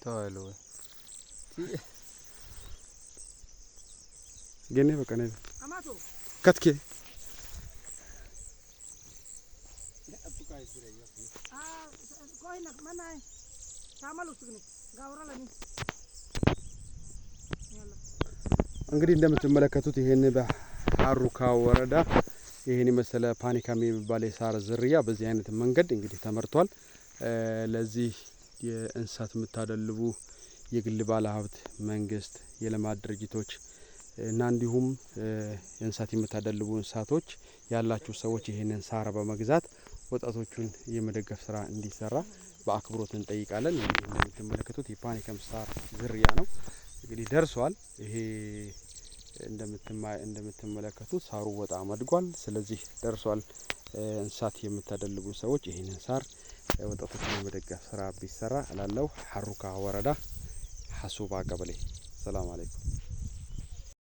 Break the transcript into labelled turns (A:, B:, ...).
A: ታዋለው
B: ገኔ በቀነ ከትኬ እንግዲህ እንደምትመለከቱት ይሄን በሐሩካ ወረዳ ይሄን መሰለ ፓኒካም የሚባል የሳር ዝርያ በዚህ አይነት መንገድ እንግዲህ ተመርቷል። ለዚህ የእንስሳት የምታደልቡ የግል ባለሀብት መንግስት የልማት ድርጅቶች እና እንዲሁም የእንስሳት የምታደልቡ እንስሳቶች ያላችሁ ሰዎች ይሄንን ሳር በመግዛት ወጣቶቹን የመደገፍ ስራ እንዲሰራ በአክብሮት እንጠይቃለን። እንግዲህ እንደምትመለከቱት የፓኒካም ሳር ዝርያ ነው እንግዲህ ደርሷል። ይሄ እንደምትመለከቱት ሳሩ በጣም አድጓል። ስለዚህ ደርሷል። እንስሳት የምታደልቡ ሰዎች ይሄንን ሳር ወጣቶችን የመደገፍ ስራ ቢሰራ እላለሁ። ሐሩካ ወረዳ ሐሱባ ቀበሌ። ሰላም አለይኩም።